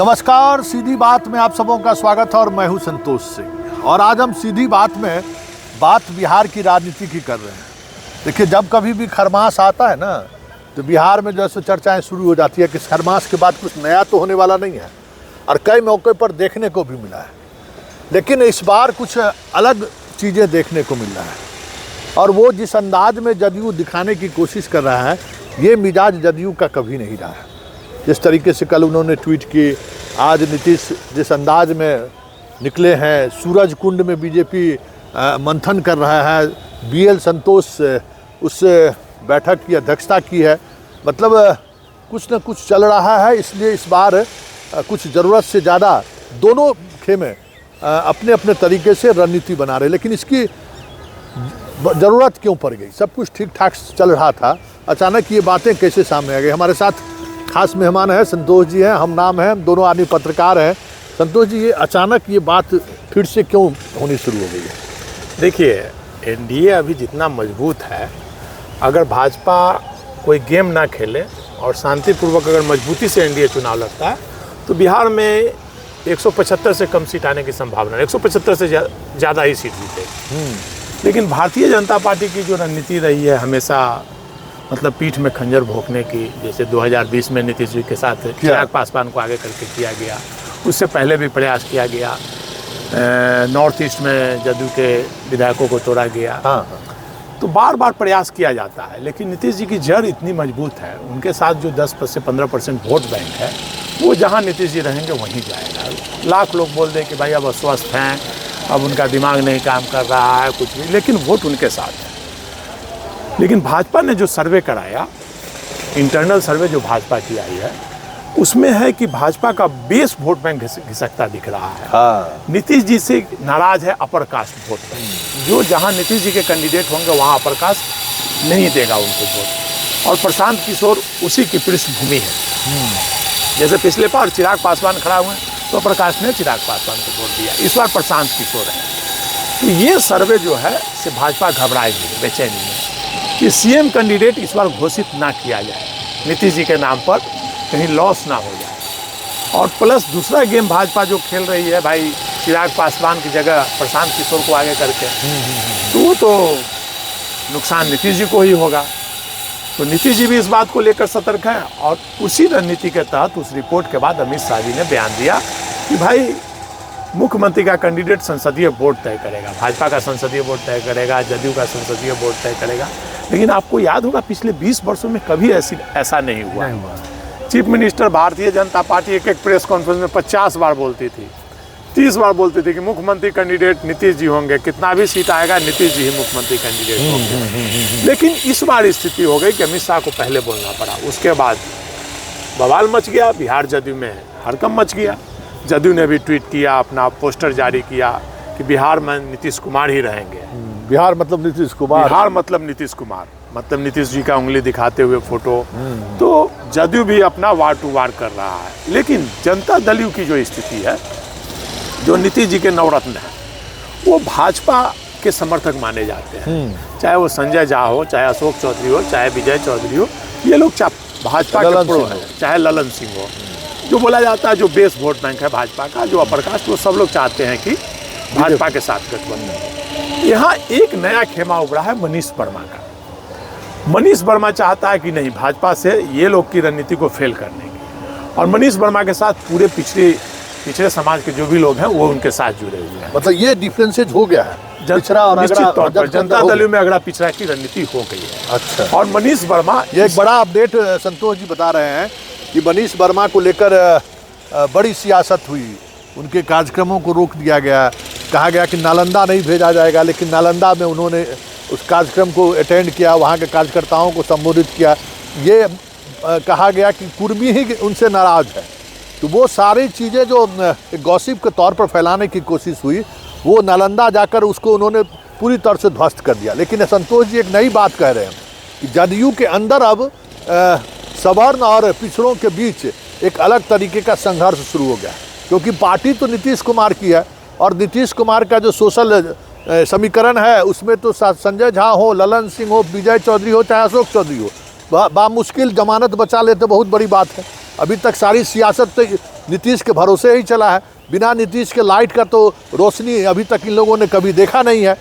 नमस्कार, सीधी बात में आप सबों का स्वागत है और मैं हूं संतोष सिंह। और आज हम सीधी बात में बात बिहार की राजनीति की कर रहे हैं। देखिए, जब कभी भी खरमास आता है ना, तो बिहार में जैसे चर्चाएं शुरू हो जाती है कि खरमास के बाद कुछ नया तो होने वाला नहीं है, और कई मौके पर देखने को भी मिला है। लेकिन इस बार कुछ अलग चीज़ें देखने को मिल रहा है, और वो जिस अंदाज में जदयू दिखाने की कोशिश कर रहा है, ये मिजाज जदयू का कभी नहीं रहा है। जिस तरीके से कल उन्होंने ट्वीट की, आज नीतीश जिस अंदाज में निकले हैं, सूरज कुंड में बीजेपी मंथन कर रहा है, बीएल संतोष उस बैठक की अध्यक्षता की है। मतलब कुछ न कुछ चल रहा है। इसलिए इस बार कुछ ज़रूरत से ज़्यादा दोनों खेमे अपने अपने तरीके से रणनीति बना रहे। लेकिन इसकी ज़रूरत क्यों पड़ गई? सब कुछ ठीक ठाक चल रहा था, अचानक ये बातें कैसे सामने आ गई? हमारे साथ खास मेहमान है, संतोष जी हैं, हम नाम हैं, दोनों आदमी पत्रकार हैं। संतोष जी, ये अचानक ये बात फिर से क्यों होनी शुरू हो गई है? देखिए, एनडीए अभी जितना मजबूत है, अगर भाजपा कोई गेम ना खेले और शांतिपूर्वक अगर मजबूती से एनडीए चुनाव लड़ता है, तो बिहार में 175 से कम सीट आने की संभावना है। 175 से ज़्यादा ही सीट जीते। लेकिन भारतीय जनता पार्टी की जो रणनीति रही है हमेशा, मतलब पीठ में खंजर भोंकने की, जैसे 2020 में नीतीश जी के साथ चिराग पासवान को आगे करके किया गया, उससे पहले भी प्रयास किया गया। नॉर्थ ईस्ट में जदयू के विधायकों को तोड़ा गया। तो बार बार प्रयास किया जाता है, लेकिन नीतीश जी की जड़ इतनी मजबूत है, उनके साथ जो 10 से 15% वोट बैंक है, वो जहाँ नीतीश जी रहेंगे वहीं जाएगा। लाख लोग बोल दें कि भाई अब अस्वस्थ हैं, अब उनका दिमाग नहीं काम कर रहा है, कुछ भी, लेकिन वोट उनके साथ है। लेकिन भाजपा ने जो सर्वे कराया, इंटरनल सर्वे जो भाजपा की आई है, उसमें है कि भाजपा का बेस वोट बैंक घिसकता दिख रहा है। नीतीश जी से नाराज है अपर कास्ट वोट बैंक, जो जहां नीतीश जी के कैंडिडेट होंगे वहां अपर कास्ट नहीं देगा उनको वोट। और प्रशांत किशोर उसी की पृष्ठभूमि है। जैसे पिछले बार चिराग पासवान खड़ा हुए तो अपर कास्ट ने चिराग पासवान को वोट दिया, इस बार प्रशांत किशोर है। तो ये सर्वे जो है से भाजपा घबराएगी, बेचैनी है कि सीएम कैंडिडेट इस बार घोषित ना किया जाए, नीतीश जी के नाम पर कहीं लॉस ना हो जाए। और प्लस दूसरा गेम भाजपा जो खेल रही है, भाई चिराग पासवान की जगह प्रशांत किशोर को आगे करके, तो वो तो नुकसान नीतीश जी को ही होगा। तो नीतीश जी भी इस बात को लेकर सतर्क हैं। और उसी रणनीति के तहत उस रिपोर्ट के बाद अमित शाह जी ने बयान दिया कि भाई मुख्यमंत्री का कैंडिडेट संसदीय बोर्ड तय करेगा, भाजपा का संसदीय बोर्ड तय करेगा, जदयू का संसदीय बोर्ड तय करेगा। लेकिन आपको याद होगा, पिछले 20 वर्षों में कभी ऐसा नहीं हुआ। Chief minister Bharatiya Janata party एक प्रेस कॉन्फ्रेंस में 50 बार बोलती थी, 30 बार बोलती थी कि मुख्यमंत्री कैंडिडेट नीतीश जी होंगे, कितना भी सीट आएगा नीतीश जी ही मुख्यमंत्री कैंडिडेट होंगे। लेकिन इस बार स्थिति हो गई कि अमित शाह को पहले बोलना पड़ा। उसके बाद बवाल मच गया, बिहार जदयू में हड़कंप मच गया। जदयू ने भी ट्वीट किया, अपना पोस्टर जारी किया कि बिहार में नीतीश कुमार ही रहेंगे। बिहार मतलब नीतीश कुमार, बिहार मतलब नीतीश कुमार, मतलब नीतीश जी का उंगली दिखाते हुए फोटो। तो जदयू भी अपना वार टू वार कर रहा है। लेकिन जनता दल की जो स्थिति है, जो नीतीश जी के नवरत्न है, वो भाजपा के समर्थक माने जाते हैं। चाहे वो संजय झा हो, चाहे अशोक चौधरी हो, चाहे विजय चौधरी हो, ये लोग भाजपा के प्रो हैं, चाहे ललन सिंह हो। जो बोला जाता है जो बेस वोट बैंक है भाजपा का, जो अपर कास्ट, वो सब लोग चाहते हैं कि भाजपा के साथ गठबंधन। यहाँ एक नया खेमा उभरा है मनीष वर्मा का। मनीष वर्मा चाहता है कि नहीं, भाजपा से ये लोग की रणनीति को फेल करने की, और मनीष वर्मा के साथ पूरे पिछड़े समाज के जो भी लोग हैं वो उनके साथ जुड़े हुए हैं। मतलब ये डिफरेंसेज हो गया है, पिछड़ा और निश्चित तौर पर जनता दल में अगड़ा पिछड़ा की रणनीति हो गई है। अच्छा। और मनीष वर्मा, ये एक बड़ा अपडेट संतोष जी बता रहे हैं कि मनीष वर्मा को लेकर बड़ी सियासत हुई, उनके कार्यक्रमों को रोक दिया गया, कहा गया कि नालंदा नहीं भेजा जाएगा। लेकिन नालंदा में उन्होंने उस कार्यक्रम को अटेंड किया, वहाँ के कार्यकर्ताओं को संबोधित किया। ये कहा गया कि कुर्मी ही उनसे नाराज़ है। तो वो सारी चीज़ें जो गॉसिप के तौर पर फैलाने की कोशिश हुई, वो नालंदा जाकर उसको उन्होंने पूरी तरह से ध्वस्त कर दिया। लेकिन संतोष जी एक नई बात कह रहे हैं कि जदयू के अंदर अब सवर्ण और पिछड़ों के बीच एक अलग तरीके का संघर्ष शुरू हो गया, क्योंकि पार्टी तो नीतीश कुमार की है, और नीतीश कुमार का जो सोशल समीकरण है उसमें तो संजय झा हो, ललन सिंह हो, विजय चौधरी हो, चाहे अशोक चौधरी हो, बामुश्किल जमानत बचा लेते बहुत बड़ी बात है। अभी तक सारी सियासत तो नीतीश के भरोसे ही चला है। बिना नीतीश के लाइट का तो रोशनी अभी तक इन लोगों ने कभी देखा नहीं है।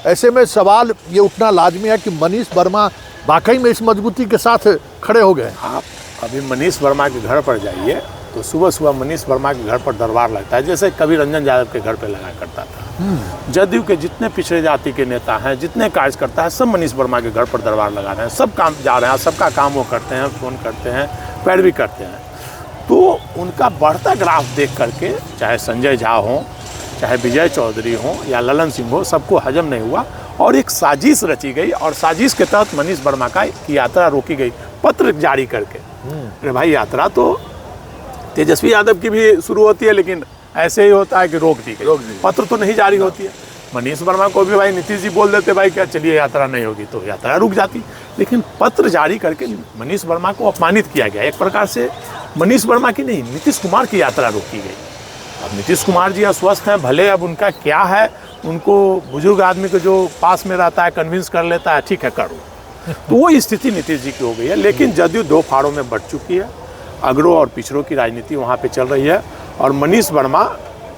ऐसे में सवाल ये उठना लाजमी है कि मनीष वर्मा वाकई में इस मजबूती के साथ खड़े हो गए। आप अभी मनीष वर्मा के घर पर जाइए तो सुबह सुबह मनीष वर्मा के घर पर दरबार लगता है, जैसे कभी रंजन यादव के घर पर लगा करता था। जदयू के जितने पिछड़े जाति के नेता हैं, जितने कार्यकर्ता हैं, सब मनीष वर्मा के घर पर दरबार लगा रहे हैं। सब काम जा रहे हैं, सबका काम वो करते हैं, फ़ोन करते हैं, पैरवी करते हैं। तो उनका बढ़ता ग्राफ देख करके चाहे संजय झा हो, चाहे विजय चौधरी हो या ललन सिंह हो, सबको हजम नहीं हुआ और एक साजिश रची गई और साजिश के तहत मनीष वर्मा की यात्रा रोकी गई पत्र जारी करके। अरे भाई, यात्रा तो तेजस्वी यादव की भी शुरू होती है, लेकिन ऐसे ही होता है कि रोक दी गई, पत्र तो नहीं जारी होती है। मनीष वर्मा को भी भाई नीतीश जी बोल देते भाई क्या चलिए यात्रा नहीं होगी, तो यात्रा रुक जाती। लेकिन पत्र जारी करके मनीष वर्मा को अपमानित किया गया। एक प्रकार से मनीष वर्मा की नहीं, नीतीश कुमार की यात्रा रोकी गई। अब नीतीश कुमार जी अस्वस्थ हैं, भले अब उनका क्या है, उनको बुजुर्ग आदमी को जो पास में रहता है कन्विंस कर लेता है, ठीक है करो। तो वो स्थिति नीतीश जी की हो गई है। लेकिन जदयू दो फाड़ों में बढ़ चुकी है, अगड़ों और पिछड़ों की राजनीति वहाँ पे चल रही है। और मनीष वर्मा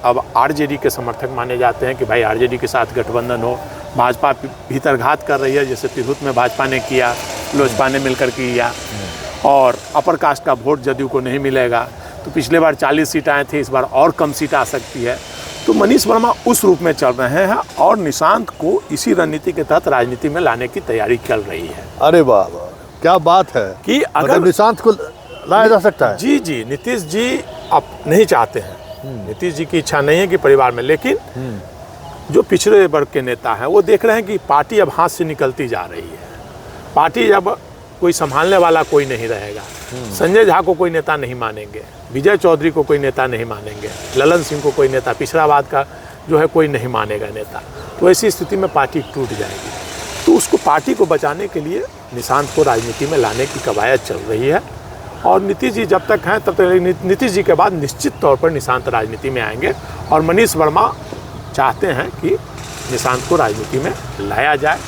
अब आरजेडी के समर्थक माने जाते हैं कि भाई आरजेडी के साथ गठबंधन हो। भाजपा भीतरघात कर रही है, जैसे तिरहुत में भाजपा ने किया, लोजपा ने मिलकर किया। और अपर कास्ट का वोट जदयू को नहीं मिलेगा, तो पिछले बार 40 सीट आए थे, इस बार और कम सीट आ सकती है। तो मनीष वर्मा उस रूप में चल रहे हैं और निशांत को इसी रणनीति के तहत राजनीति में लाने की तैयारी चल रही है। अरे वाह, क्या बात है कि अगर निशांत को लाया जा सकता है। जी जी, नीतीश जी अब नहीं चाहते हैं, नीतीश जी की इच्छा नहीं है कि परिवार में, लेकिन जो पिछड़े वर्ग के नेता हैं वो देख रहे हैं कि पार्टी अब हाथ से निकलती जा रही है। पार्टी अब कोई संभालने वाला कोई नहीं रहेगा। संजय झा को कोई नेता नहीं मानेंगे, विजय चौधरी को कोई नेता नहीं मानेंगे, ललन सिंह को कोई नेता, पिछड़ावाद का जो है कोई नहीं मानेगा नेता। तो ऐसी स्थिति में पार्टी टूट जाएगी। तो उसको पार्टी को बचाने के लिए निशांत को राजनीति में लाने की कवायद चल रही है। और नीतीश जी जब तक हैं तब तक, नीतीश जी के बाद निश्चित तौर पर निशांत राजनीति में आएंगे। और मनीष वर्मा चाहते हैं कि निशांत को राजनीति में लाया जाए।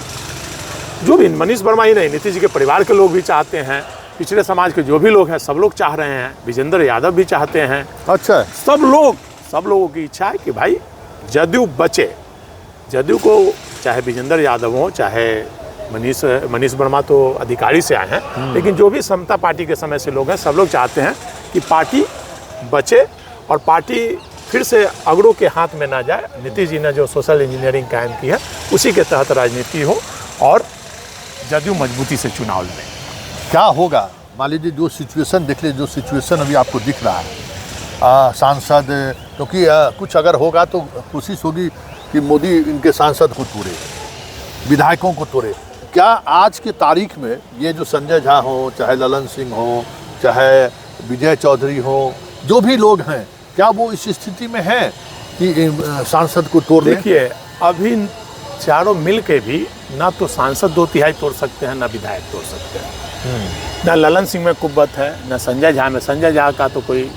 जो भी, मनीष वर्मा ही नहीं, नीतीश जी के परिवार के लोग भी चाहते हैं, पिछड़े समाज के जो भी लोग हैं सब लोग चाह रहे हैं, विजेंद्र यादव भी चाहते हैं। अच्छा, सब लोगों की इच्छा है कि भाई जदयू बचे। जदयू को चाहे विजेंद्र यादव हो, चाहे मनीष वर्मा तो अधिकारी से आए हैं, लेकिन जो भी समता पार्टी के समय से लोग हैं, सब लोग चाहते हैं कि पार्टी बचे और पार्टी फिर से अगड़ों के हाथ में ना जाए। नीतीश जी ने जो सोशल इंजीनियरिंग कायम की है उसी के तहत राजनीति हो और जदयू मजबूती से चुनाव लड़े। क्या होगा, मान लीजिए जो सिचुएशन देख लीजिए, जो सिचुएशन अभी आपको दिख रहा है, सांसद, क्योंकि कुछ अगर होगा तो कोशिश होगी कि मोदी इनके सांसद को तोड़े, विधायकों को तोड़े। क्या आज की तारीख में ये जो संजय झा हो, चाहे ललन सिंह हो, चाहे विजय चौधरी हो, जो भी लोग हैं, क्या वो इस स्थिति में हैं कि सांसद को तोड़ दें? देखिए, अभी चारों मिल के भी ना तो सांसद 2/3 तोड़ सकते हैं, ना विधायक तोड़ सकते हैं। ना ललन सिंह में कुव्वत है, ना संजय झा में। संजय झा का तो कोई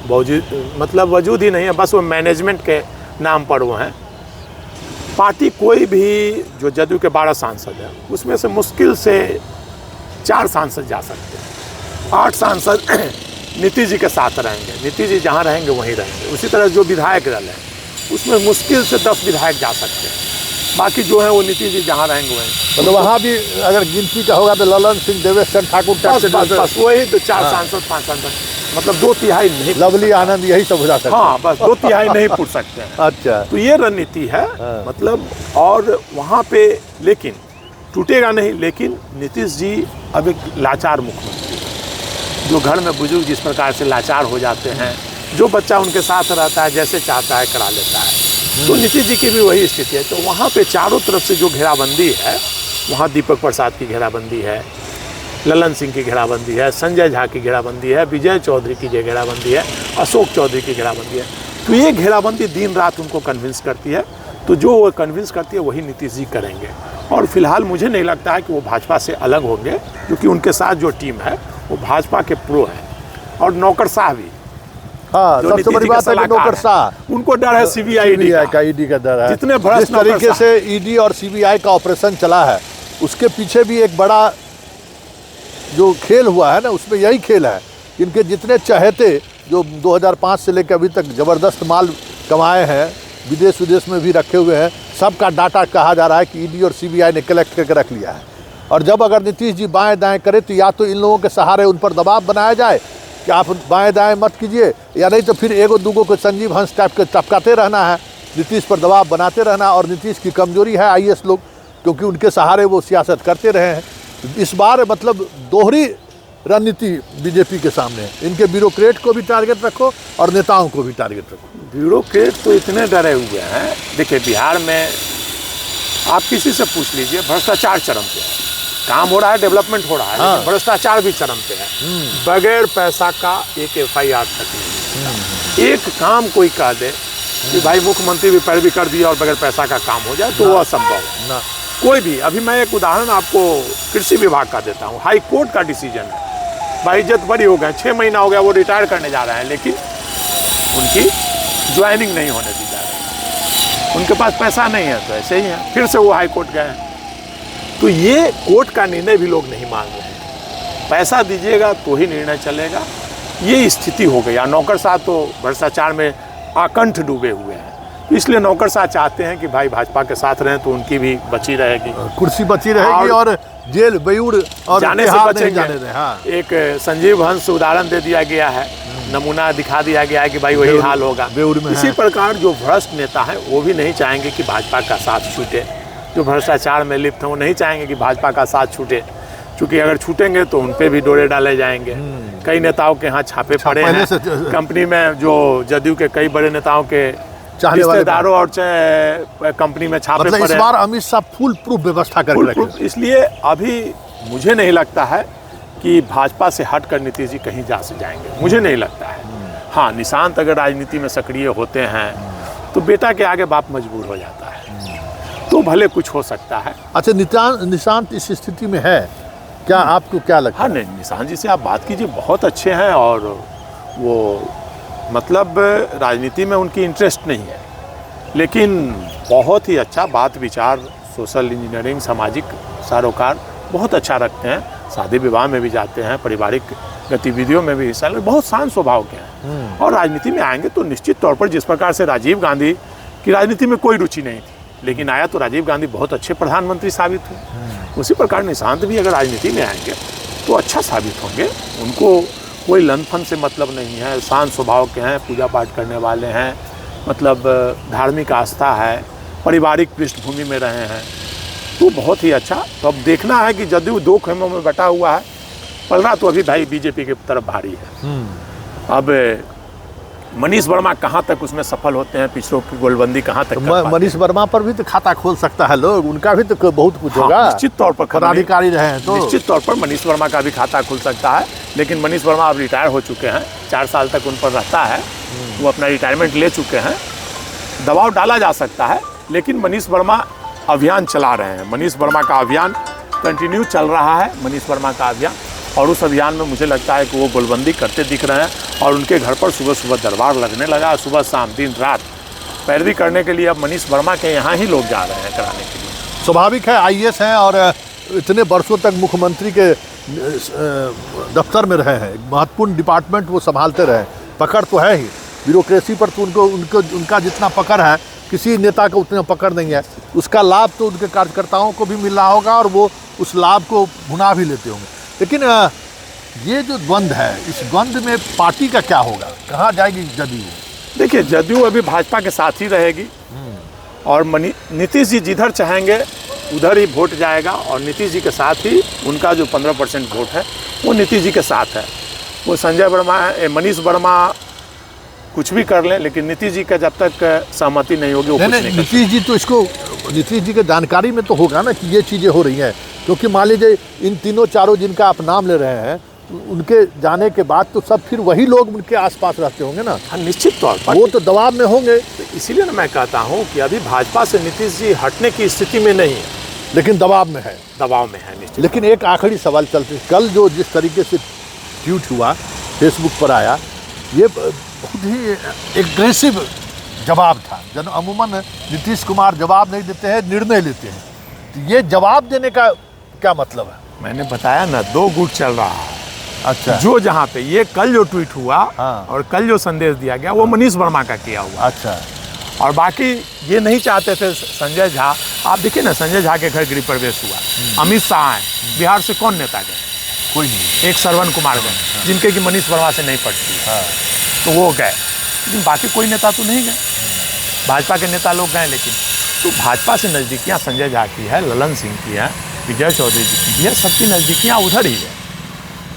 वजूद ही नहीं है, बस वो मैनेजमेंट के नाम पर वो हैं। पार्टी कोई भी जो जदयू के 12 सांसद हैं उसमें से मुश्किल से 4 सांसद जा सकते हैं। 8 सांसद नीतीश जी के साथ रहेंगे, नीतीश जी जहाँ रहेंगे वहीं रहेंगे। उसी तरह जो विधायक दल है उसमें मुश्किल से 10 विधायक जा सकते हैं, बाकी जो है वो नीतीश जी जहाँ रहेंगे वहीं। मतलब वहाँ भी अगर गिनती का होगा तो ललन सिंह, देवेश चंद्र ठाकुर, बस वही तो 4 सांसद 5 सांसद, मतलब 2/3 नहीं, लवली आनंद, यही सब हो जाता है। हाँ, बस 2/3 नहीं पूछ सकते हैं। अच्छा, तो ये रणनीति है। मतलब और वहाँ पे लेकिन टूटेगा नहीं। लेकिन नीतीश जी अब एक लाचार मुख्यमंत्री, जो घर में बुजुर्ग जिस प्रकार से लाचार हो जाते हैं, जो बच्चा उनके साथ रहता है जैसे चाहता है करा लेता है, तो नीतीश जी की भी वही स्थिति है। तो वहाँ पे चारों तरफ से जो घेराबंदी है, वहाँ दीपक प्रसाद की घेराबंदी है, ललन सिंह की घेराबंदी है, संजय झा की घेराबंदी है, विजय चौधरी की घेराबंदी है, अशोक चौधरी की घेराबंदी है। तो ये घेराबंदी दिन रात उनको कन्विंस करती है। तो जो वो कन्विंस करती है वही नीतीश जी करेंगे। और फिलहाल मुझे नहीं लगता है कि वो भाजपा से अलग होंगे, क्योंकि उनके साथ जो टीम है वो भाजपा के प्रो है और नौकरशाह भी। हाँ, सबसे बड़ी बात है कि नौकरशाह, उनको डर है सीबीआई का, ईडी का डर है। जितने जिस तरीके से ईडी और सीबीआई का ऑपरेशन चला है, उसके पीछे भी एक बड़ा जो खेल हुआ है ना, उसमें यही खेल है। इनके जितने चहेते जो 2005 से लेकर अभी तक ज़बरदस्त माल कमाए हैं, विदेश में भी रखे हुए हैं, सबका डाटा कहा जा रहा है कि ईडी और सीबीआई ने कलेक्ट करके रख लिया है। और जब अगर नीतीश जी बाएं दाएं करें तो या तो इन लोगों के सहारे उन पर दबाव बनाया जाए कि आप बाएं दाएं मत कीजिए, या नहीं तो फिर एगो दूगों को संजीव हंस टाइप के टपकाते रहना है, नीतीश पर दबाव बनाते रहना। और नीतीश की कमजोरी है आईएएस लोग, क्योंकि उनके सहारे वो सियासत करते रहे हैं। इस बार मतलब दोहरी रणनीति बीजेपी के सामने है, इनके ब्यूरोक्रेट को भी टारगेट रखो और नेताओं को भी टारगेट रखो। ब्यूरोक्रेट तो इतने डरे हुए हैं। देखिए बिहार में आप किसी से पूछ लीजिए, भ्रष्टाचार चरम पे है, काम हो रहा है, डेवलपमेंट हो रहा है, लेकिन भ्रष्टाचार भी चरम पे है। बगैर पैसा का एक एफआईआर तक नहीं। एक काम कोई कह दे कि भाई मुख्यमंत्री भी पैरवी कर दिया और बगैर पैसा का काम हो जाए तो वो असंभव है। कोई भी, अभी मैं एक उदाहरण आपको कृषि विभाग का देता हूँ। हाई कोर्ट का डिसीजन है, भाई इज्जत बड़ी हो गए, 6 महीना हो गया वो रिटायर करने जा रहे हैं, लेकिन उनकी ज्वाइनिंग नहीं होने दी जा रही, उनके पास पैसा नहीं है, तो ऐसे ही है, फिर से वो हाई कोर्ट गए हैं। तो ये कोर्ट का निर्णय भी लोग नहीं मान रहे हैं, पैसा दीजिएगा तो ही निर्णय चलेगा, ये स्थिति हो गई। और नौकरशाह तो भ्रष्टाचार में आकंठ डूबे हुए हैं, तो इसलिए नौकरशाह चाहते हैं कि भाई भाजपा के साथ रहें तो उनकी भी बची रहेगी, कुर्सी बची रहेगी और जेल बेऊर और जाने से बचेंगे। जाने हाँ। एक संजीव हंस उदाहरण दे दिया गया है, नमूना दिखा दिया गया है कि भाई वही हाल होगा। इसी प्रकार जो भ्रष्ट नेता है वो भी नहीं चाहेंगे कि भाजपा का साथ छूटे, जो भ्रष्टाचार में लिप्त हैं वो नहीं चाहेंगे कि भाजपा का साथ छूटे, क्योंकि अगर छूटेंगे तो उन पे भी डोरे डाले जाएंगे। कई नेताओं के यहाँ छापे पड़े हैं, कंपनी में जो जदयू के कई बड़े नेताओं के रिश्तेदारों और कंपनी में छापे मतलब पड़े। इस बार अमित शाह फुल प्रूफ व्यवस्था करके रखे। इसलिए अभी मुझे नहीं लगता है कि भाजपा से हटकर नीतीश जी कहीं जा से जाएंगे, मुझे नहीं लगता है। हाँ, निशांत अगर राजनीति में सक्रिय होते हैं तो बेटा के आगे बाप मजबूर हो जाता है, तो भले कुछ हो सकता है। अच्छा, निशांत इस स्थिति में है क्या, आपको क्या लगता है? हाँ नहीं, निशांत जी से आप बात कीजिए, बहुत अच्छे हैं और वो मतलब राजनीति में उनकी इंटरेस्ट नहीं है, लेकिन बहुत ही अच्छा बात विचार, सोशल इंजीनियरिंग, सामाजिक सरोकार बहुत अच्छा रखते हैं, शादी विवाह में भी जाते हैं, पारिवारिक गतिविधियों में भी हिस्सा लेते, बहुत शांत स्वभाव के हैं। और राजनीति में आएंगे तो निश्चित तौर पर जिस प्रकार से राजीव गांधी की राजनीति में कोई रुचि नहीं थी, लेकिन आया तो राजीव गांधी बहुत अच्छे प्रधानमंत्री साबित हुए, उसी प्रकार निशांत भी अगर राजनीति में आएंगे तो अच्छा साबित होंगे। उनको कोई लंथन से मतलब नहीं है, शांत स्वभाव के हैं, पूजा पाठ करने वाले हैं, मतलब धार्मिक आस्था है, पारिवारिक पृष्ठभूमि में रहे हैं, तो बहुत ही अच्छा। तो अब देखना है कि जदयू 2 खेमों में बटा हुआ है, पलड़ा तो अभी भाई बीजेपी की तरफ भारी है। अब मनीष वर्मा कहाँ तक उसमें सफल होते हैं, पिछड़ों की गोलबंदी कहाँ तक कर पाते मनीष वर्मा पर भी तो खाता खोल सकता है लोग, उनका भी तो बहुत कुछ होगा। निश्चित तौर पर पदाधिकारी रहे हैं तो निश्चित तौर पर मनीष वर्मा का भी खाता खुल सकता है, लेकिन मनीष वर्मा अब रिटायर हो चुके हैं, 4 साल तक उन पर रहता है, वो अपना रिटायरमेंट ले चुके हैं, दबाव डाला जा सकता है, लेकिन मनीष वर्मा अभियान चला रहे हैं, मनीष वर्मा का अभियान कंटिन्यू चल रहा है, मनीष वर्मा का अभियान, और उस अभियान में मुझे लगता है कि वो गोलबंदी करते दिख रहे हैं, और उनके घर पर सुबह सुबह दरबार लगने लगा, सुबह शाम दिन रात पैरवी करने के लिए अब मनीष वर्मा के यहाँ ही लोग जा रहे हैं कराने के लिए। स्वाभाविक है, आईएएस हैं और इतने वर्षों तक मुख्यमंत्री के दफ्तर में रहे हैं, महत्वपूर्ण डिपार्टमेंट वो संभालते रहे, पकड़ तो है ही, ब्यूरोक्रेसी पर तो उनका जितना पकड़ है किसी नेता का उतना पकड़ नहीं है, उसका लाभ तो उनके कार्यकर्ताओं को भी मिल रहा होगा और वो उस लाभ को भुना भी लेते होंगे। लेकिन ये जो द्वंद्व है, इस द्वंद्व में पार्टी का क्या होगा, कहाँ जाएगी जदयू? देखिए, जदयू अभी भाजपा के साथ ही रहेगी और नीतीश जी जिधर चाहेंगे उधर ही वोट जाएगा, और नीतीश जी के साथ ही उनका जो 15% वोट है वो नीतीश जी के साथ है। वो संजय वर्मा, मनीष वर्मा कुछ भी कर लें, लेकिन नीतीश जी का जब तक सहमति नहीं होगी वो कुछ नहीं। नीतीश जी तो इसको, नीतीश जी के जानकारी में तो होगा ना कि ये चीज़ें हो रही हैं, क्योंकि मान लीजिए इन तीनों चारों जिनका आप नाम ले रहे हैं, उनके जाने के बाद तो सब फिर वही लोग उनके आसपास रहते होंगे ना। हाँ, निश्चित तौर पर वो तो दबाव में होंगे। तो इसीलिए ना मैं कहता हूँ कि अभी भाजपा से नीतीश जी हटने की स्थिति में नहीं है, लेकिन दबाव में है, दबाव में है निश्चित। लेकिन एक आखिरी सवाल चलते, कल जो जिस तरीके से ट्वीट हुआ, फेसबुक पर आया, ये बहुत ही एग्रेसिव जवाब था। जब अमूमन नीतीश कुमार जवाब नहीं देते हैं, निर्णय लेते हैं, तो ये जवाब देने का क्या मतलब है? मैंने बताया ना, 2 गुट चल रहा है। अच्छा। जो जहाँ पे ये कल जो ट्वीट हुआ हाँ। और कल जो संदेश दिया गया वो मनीष वर्मा का किया हुआ। अच्छा। और बाकी ये नहीं चाहते थे संजय झा। आप देखिए ना, संजय झा के घर गृह प्रवेश हुआ, अमित शाह हैं, बिहार से कौन नेता गए? कोई नहीं। एक श्रवण कुमार गए, जिनके की मनीष वर्मा से नहीं पड़ती, तो वो गए, लेकिन बाकी कोई नेता तो नहीं गए। भाजपा के नेता लोग गए, लेकिन तो भाजपा से नज़दीकियाँ संजय झा की है, ललन सिंह की है, विजय चौधरी जी की भी है, सबकी नज़दीकियाँ उधर ही है।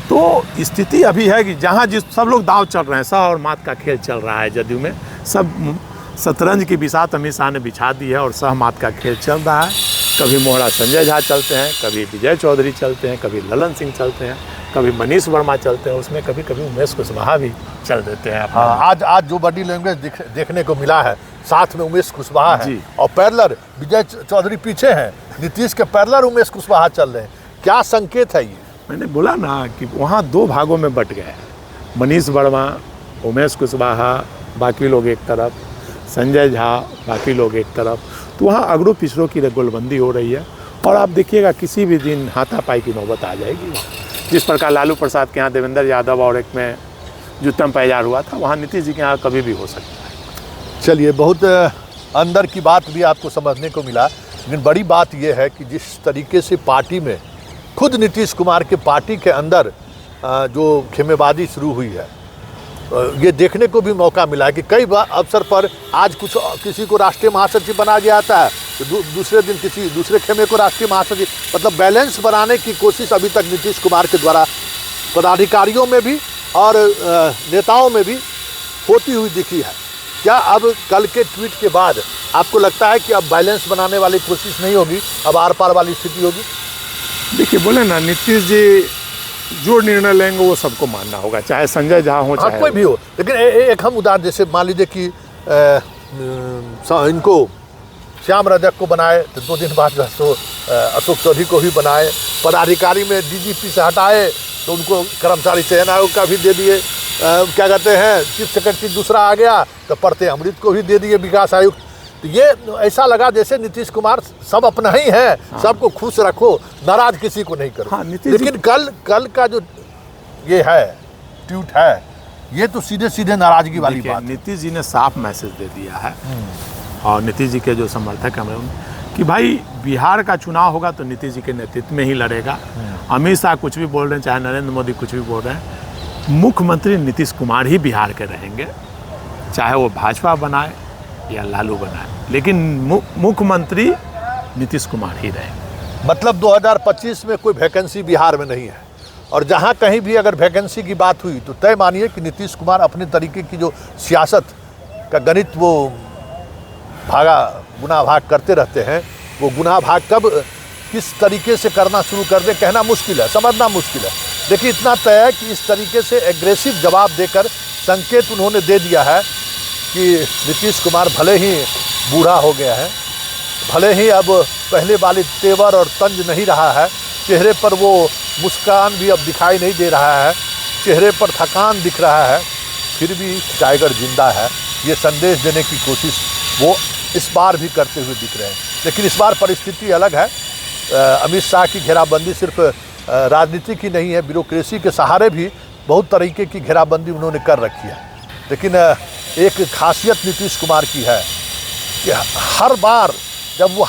तो स्थिति अभी है कि जहाँ सब लोग दांव चल रहे हैं, सह और मात का खेल चल रहा है जदयू में। सब शतरंज की बिसात अमित शाह ने बिछा दी है और सह मात का खेल चल रहा है। कभी मोहरा संजय झा चलते हैं, कभी विजय चौधरी चलते हैं, कभी ललन सिंह चलते हैं, कभी मनीष वर्मा चलते हैं, उसमें कभी कभी उमेश कुशवाहा भी चल देते हैं। हाँ, आज जो बॉडी लैंग्वेज देखने को मिला है, साथ में उमेश कुशवाहा है और पैरेलल विजय चौधरी पीछे हैं, नीतीश के पैरेलल उमेश कुशवाहा चल रहे हैं। क्या संकेत है ये? मैंने बोला ना कि वहाँ दो भागों में बट गए, मनीष वर्मा, उमेश कुशवाहा, बाकी लोग एक तरफ, संजय झा, बाकी लोग एक तरफ। तो वहाँ अगड़ों पिछड़ों की गोलबंदी हो रही है। और आप देखिएगा किसी भी दिन हाथापाई की नौबत आ जाएगी। जिस प्रकार लालू प्रसाद के यहाँ देवेंद्र यादव और एक में जुत्तम पैजार हुआ था, वहाँ नीतीश जी के यहाँ कभी भी हो सकता है। चलिए, बहुत अंदर की बात भी आपको समझने को मिला, लेकिन बड़ी बात यह है कि जिस तरीके से पार्टी में खुद नीतीश कुमार के पार्टी के अंदर जो खेमेबाजी शुरू हुई है, ये देखने को भी मौका मिला है कि कई बार अवसर पर आज किसी को राष्ट्रीय महासचिव बना दिया जाता है, तो दूसरे दिन किसी दूसरे खेमे को राष्ट्रीय महासचिव, मतलब बैलेंस बनाने की कोशिश अभी तक नीतीश कुमार के द्वारा पदाधिकारियों में भी और नेताओं में भी होती हुई दिखी है। क्या अब कल के ट्वीट के बाद आपको लगता है कि अब बैलेंस बनाने वाली कोशिश नहीं होगी, अब आर पार वाली स्थिति होगी? देखिए, बोले ना, नीतीश जी जो निर्णय लेंगे वो सबको मानना होगा, चाहे संजय झा हो चाहे कोई भी हो। लेकिन एक हम उदाहरण, जैसे मान लीजिए कि इनको श्याम रजक को बनाए, तो 2 दिन बाद तो अशोक चौधरी को भी बनाए, पदाधिकारी में डीजीपी से हटाए तो उनको कर्मचारी चयन आयोग का भी दे दिए, क्या कहते हैं चीफ सेक्रेटरी दूसरा आ गया तो परते अमृत को भी दे दिए विकास आयुक्त। तो ये ऐसा लगा जैसे नीतीश कुमार सब अपना ही है। हाँ। सबको खुश रखो, नाराज किसी को नहीं करो। हाँ, लेकिन कल का जो ये है ट्वीट है, ये तो सीधे सीधे नाराजगी वाली बात। नीतीश जी ने साफ मैसेज दे दिया है और नीतीश जी के जो समर्थक हैं कि भाई बिहार का चुनाव होगा तो नीतीश जी के नेतृत्व में ही लड़ेगा। अमित शाह कुछ भी बोल रहे हैं, चाहे नरेंद्र मोदी कुछ भी बोल रहे हैं, मुख्यमंत्री नीतीश कुमार ही बिहार के रहेंगे, चाहे वो भाजपा बनाए या लालू बनाए, लेकिन मुख्यमंत्री नीतीश कुमार ही रहेंगे। मतलब 2025 में कोई वैकेंसी बिहार में नहीं है, और जहां कहीं भी अगर वैकेंसी की बात हुई तो तय मानिए कि नीतीश कुमार अपने तरीके की जो सियासत का गणित वो गुना भाग करते रहते हैं, वो गुना भाग कब किस तरीके से करना शुरू कर दे कहना मुश्किल है, समझना मुश्किल है। देखिए, इतना तय है कि इस तरीके से एग्रेसिव जवाब देकर संकेत उन्होंने दे दिया है कि नीतीश कुमार भले ही बूढ़ा हो गया है, भले ही अब पहले वाली तेवर और तंज नहीं रहा है, चेहरे पर वो मुस्कान भी अब दिखाई नहीं दे रहा है, चेहरे पर थकान दिख रहा है, फिर भी टाइगर जिंदा है। ये संदेश देने की कोशिश वो इस बार भी करते हुए दिख रहे हैं। लेकिन इस बार परिस्थिति अलग है। अमित शाह की घेराबंदी सिर्फ राजनीति की नहीं है, ब्यूरोक्रेसी के सहारे भी बहुत तरीके की घेराबंदी उन्होंने कर रखी है। लेकिन एक खासियत नीतीश कुमार की है कि हर बार जब वो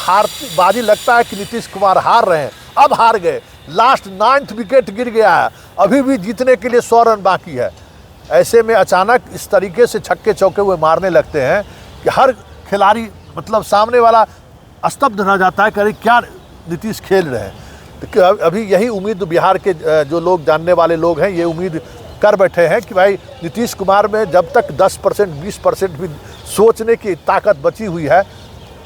बाजी लगता है कि नीतीश कुमार हार रहे हैं, अब हार गए, लास्ट 9th विकेट गिर गया है, अभी भी जीतने के लिए 100 रन बाकी है, ऐसे में अचानक इस तरीके से छक्के चौके हुए मारने लगते हैं कि हर खिलाड़ी, मतलब सामने वाला स्तब्ध रह जाता है कि अरे क्या नीतीश खेल रहे हैं। तो अभी यही उम्मीद बिहार के जो लोग, जानने वाले लोग हैं, ये उम्मीद कर बैठे हैं कि भाई नीतीश कुमार में जब तक 10% 20% भी सोचने की ताकत बची हुई है,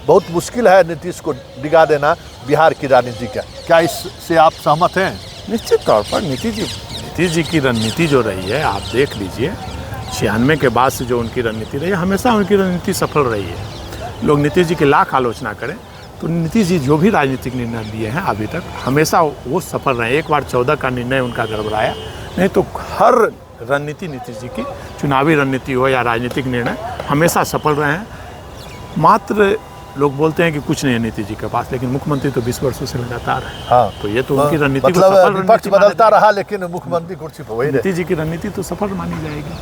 बहुत मुश्किल है नीतीश को डिगा देना बिहार की राजनीति का। क्या इससे आप सहमत हैं? निश्चित तौर पर नीतीश जी की रणनीति जो रही है, आप देख लीजिए, 96 के बाद से जो उनकी रणनीति रही है, हमेशा उनकी रणनीति सफल रही है। लोग नीतीश जी की लाख आलोचना करें तो नीतीश जी जो भी राजनीतिक निर्णय लिए हैं अभी तक, हमेशा वो सफल रहे। एक बार 14 का निर्णय उनका गड़बड़ाया, नहीं तो हर रणनीति नीतीश जी की, चुनावी रणनीति हो या राजनीतिक निर्णय, हमेशा सफल रहे हैं। मात्र लोग बोलते हैं कि कुछ नहीं है नीतीश जी के पास, लेकिन मुख्यमंत्री तो 20 वर्षों से लगातार है। हाँ, तो ये तो उनकी रणनीति को मतलब सफल विपक्ष रणनीति माना बदलता जाएगा। रहा लेकिन मुख्यमंत्री कुर्सी पर वही रहे। नीतीश जी की रणनीति तो सफल मानी जाएगी।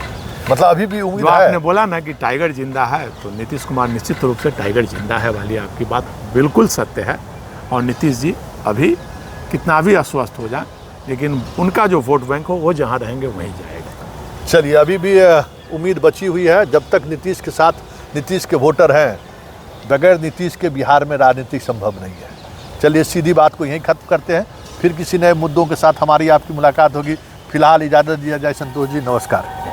मतलब अभी भी उम्मीद जो आपने है। बोला ना कि टाइगर जिंदा है, तो नीतीश कुमार निश्चित रूप से टाइगर जिंदा है वाली आपकी बात बिल्कुल सत्य है। और नीतीश जी अभी कितना भी अस्वस्थ हो जाए, लेकिन उनका जो वोट बैंक हो वो जहाँ रहेंगे वहीं जाएगा। चलिए, अभी भी उम्मीद बची हुई है। जब तक नीतीश के साथ नीतीश के वोटर हैं, बगैर नीतीश के बिहार में राजनीति संभव नहीं है। चलिए, सीधी बात को यहीं खत्म करते हैं, फिर किसी नए मुद्दों के साथ हमारी आपकी मुलाकात होगी। फिलहाल इजाज़त दिया जाए। संतोष जी, नमस्कार।